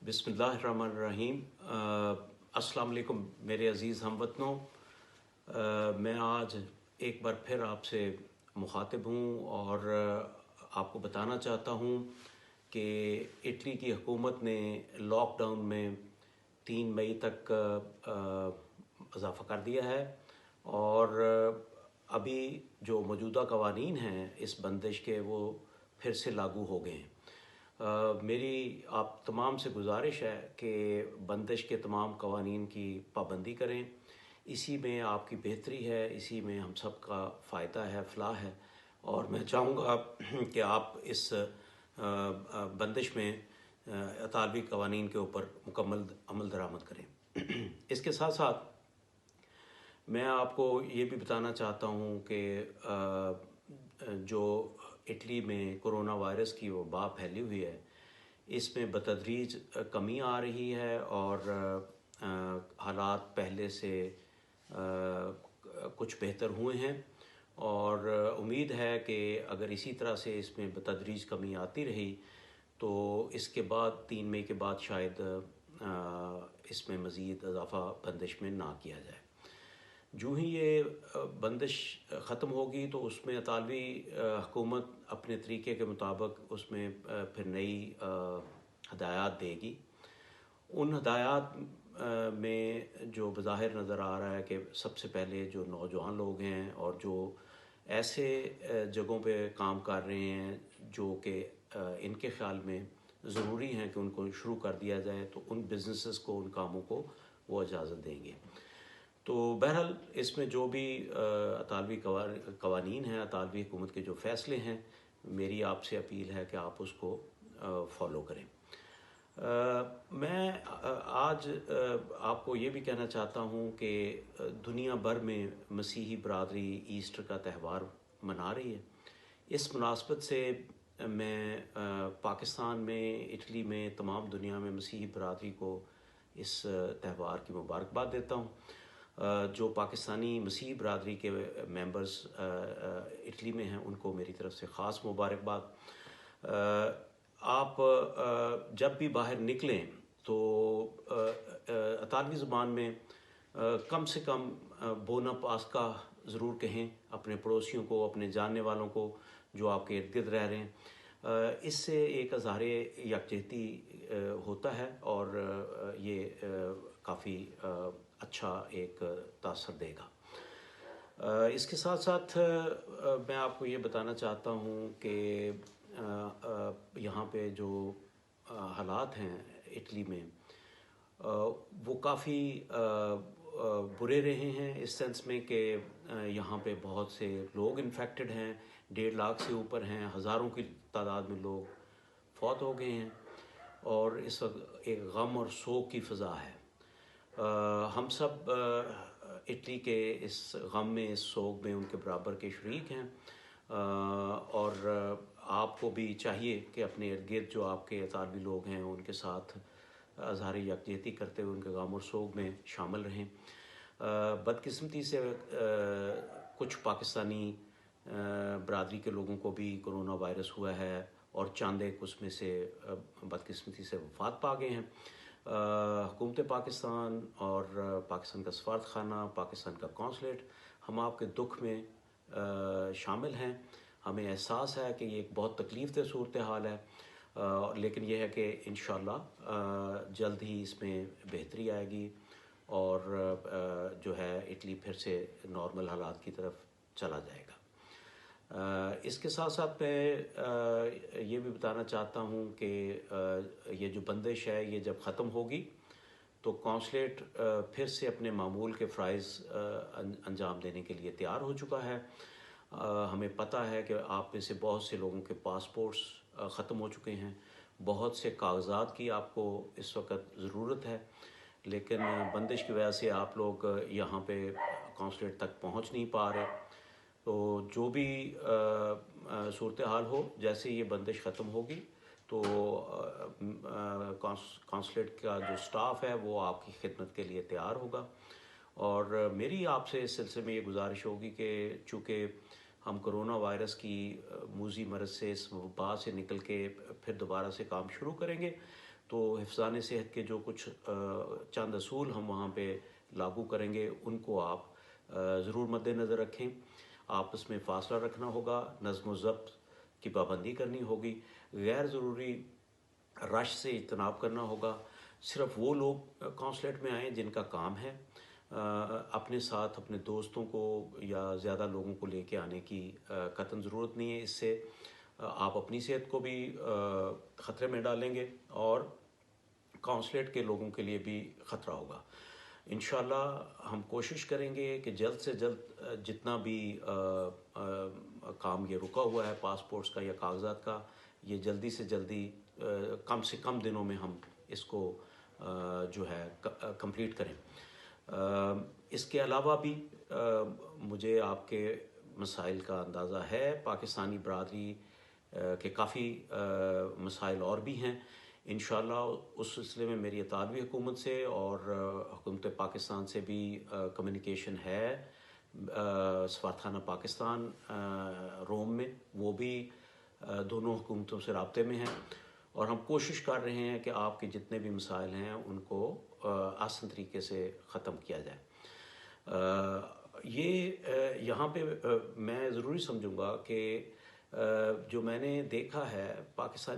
बिस्मिल्लाहिर्रहमानिर्रहीम। अस्सलाम वालेकुम मेरे अज़ीज़ हमवतनों। मैं आज एक बार फिर आपसे मुखातिब हूँ और आपको बताना चाहता हूँ कि इटली की हुकूमत ने लॉकडाउन में 3 मई तक इजाफ़ा कर दिया है और अभी जो मौजूदा कवानीन हैं इस बंदिश के वो फिर से लागू हो गए हैं। मेरी आप तमाम से गुजारिश है कि बंदिश के तमाम कवानीन की पाबंदी करें। इसी में आपकी बेहतरी है, इसी में हम सब का फ़ायदा है, फ़लाह है। और मैं चाहूँगा कि आप इस बंदिश में इतालवी कवानीन के ऊपर मुकम्मल अमल दरामद करें। इसके साथ साथ मैं आपको ये भी बताना चाहता हूँ कि जो इटली में कोरोना वायरस की वबा फैली हुई है, इसमें बतदरीज कमी आ रही है और हालात पहले से कुछ बेहतर हुए हैं और उम्मीद है कि अगर इसी तरह से इसमें बतदरीज कमी आती रही तो इसके बाद 3 मई के बाद शायद इसमें मज़ीद इजाफ़ा बंदिश में ना किया जाए। जो ही ये बंदिश ख़त्म होगी तो उसमें इतालवी हुकूमत अपने तरीके के मुताबिक उसमें फिर नई हदायत देगी। उन हदायत में जो बज़ाहिर नज़र आ रहा है कि सबसे पहले जो नौजवान लोग हैं और जो ऐसे जगहों पे काम कर रहे हैं जो कि इनके ख़्याल में ज़रूरी हैं कि उनको शुरू कर दिया जाए, तो उन बिज़नेसेस को, उन कामों को वो इजाज़त देंगे। तो बहरहाल इसमें जो भी इतालवी कवानीन हैं, इतालवी हुकूमत के जो फ़ैसले हैं, मेरी आपसे अपील है कि आप उसको फ़ॉलो करें। मैं आज आपको ये भी कहना चाहता हूँ कि दुनिया भर में मसीही बरादरी ईस्टर का त्यौहार मना रही है। इस मुनासबत से मैं पाकिस्तान में, इटली में, तमाम दुनिया में मसीही बरादरी को इस त्यौहार की मुबारकबाद देता हूँ। जो पाकिस्तानी मसीही बरादरी के मेंबर्स इटली में हैं उनको मेरी तरफ़ से ख़ास मुबारकबाद। आप जब भी बाहर निकलें तो इतालवी ज़ुबान में कम से कम बोना पास्का ज़रूर कहें अपने पड़ोसियों को, अपने जानने वालों को जो आपके इर्द गिर्द रह रहे हैं। इससे एक इज़हार यकजहती होता है और ये काफ़ी अच्छा एक तासर देगा। इसके साथ साथ मैं आपको ये बताना चाहता हूँ कि यहाँ पे जो हालात हैं इटली में वो काफ़ी बुरे रहे हैं इस सेंस में कि यहाँ पे बहुत से लोग इन्फेक्टेड हैं, 1.5 लाख से ऊपर हैं, हज़ारों की तादाद में लोग फौत हो गए हैं और इस वक्त एक गम और सोग की फ़ज़ा है। हम सब इटली के इस गम में, इस सोग में उनके बराबर के शरीक हैं और आपको भी चाहिए कि अपने इर्द गिर्द जो आपके इतालवी लोग हैं उनके साथ इज़हार यकजहती करते हुए उनके गम और सोग में शामिल रहें। बदकिस्मती से कुछ पाकिस्तानी बरादरी के लोगों को भी कोरोना वायरस हुआ है और चंद एक उसमें से बदकिस्मती से वफ़ात पा गए हैं। हुकूमत पाकिस्तान और पाकिस्तान का सफारतखाना, पाकिस्तान का कौंसलेट, हम आपके दुख में शामिल हैं। हमें एहसास है कि ये एक बहुत तकलीफ़ दह सूरत हाल है, लेकिन यह है कि इंशाअल्लाह जल्द ही इसमें बेहतरी आएगी और जो है इटली फिर से नॉर्मल हालात की तरफ चला जाएगा। इसके साथ साथ मैं ये भी बताना चाहता हूँ कि ये जो बंदिश है ये जब ख़त्म होगी तो कौंसलेट फिर से अपने मामूल के फ़राइज़ अंजाम देने के लिए तैयार हो चुका है। हमें पता है कि आप में से बहुत से लोगों के पासपोर्ट्स ख़त्म हो चुके हैं, बहुत से कागज़ात की आपको इस वक्त ज़रूरत है, लेकिन बंदिश की वजह से आप लोग यहाँ पे कौंसलेट तक पहुँच नहीं पा रहे। तो जो भी सूरत हाल हो, जैसे ये बंदिश ख़त्म होगी तो कौंसलेट का जो स्टाफ़ है वो आपकी खिदमत के लिए तैयार होगा। और मेरी आपसे इस सिलसिले में ये गुजारिश होगी कि चूँकि हम कोरोना वायरस की मूजी मरज़ से, इस वबा से निकल के फिर दोबारा से काम शुरू करेंगे, تو حفظان صحت کے جو کچھ چند اصول ہم وہاں پہ لاگو کریں گے ان کو آپ ضرور مد نظر رکھیں. آپس میں فاصلہ رکھنا ہوگا، نظم و ضبط کی پابندی کرنی ہوگی، غیر ضروری رش سے اجتناب کرنا ہوگا. صرف وہ لوگ کونسلیٹ میں آئیں جن کا کام ہے. اپنے ساتھ اپنے دوستوں کو یا زیادہ لوگوں کو لے کے آنے کی قطعاً ضرورت نہیں ہے. اس سے آپ اپنی صحت کو بھی خطرے میں ڈالیں گے اور کونسلیٹ کے لوگوں کے لیے بھی خطرہ ہوگا. انشاءاللہ ہم کوشش کریں گے کہ جلد سے جلد جتنا بھی کام یہ رکا ہوا ہے پاسپورٹس کا یا کاغذات کا، یہ جلدی سے جلدی کم سے کم دنوں میں ہم اس کو جو ہے کمپلیٹ کریں. اس کے علاوہ بھی مجھے آپ کے مسائل کا اندازہ ہے. پاکستانی برادری کے کافی مسائل اور بھی ہیں. انشاءاللہ اس سلسلے میں میری اطالوی حکومت سے اور حکومت پاکستان سے بھی کمیونیکیشن ہے. سفارتخانہ پاکستان روم میں وہ بھی دونوں حکومتوں سے رابطے میں ہیں اور ہم کوشش کر رہے ہیں کہ آپ کے جتنے بھی مسائل ہیں ان کو آسان طریقے سے ختم کیا جائے. یہ یہاں پہ میں ضروری سمجھوں گا کہ جو میں نے دیکھا ہے پاکستانی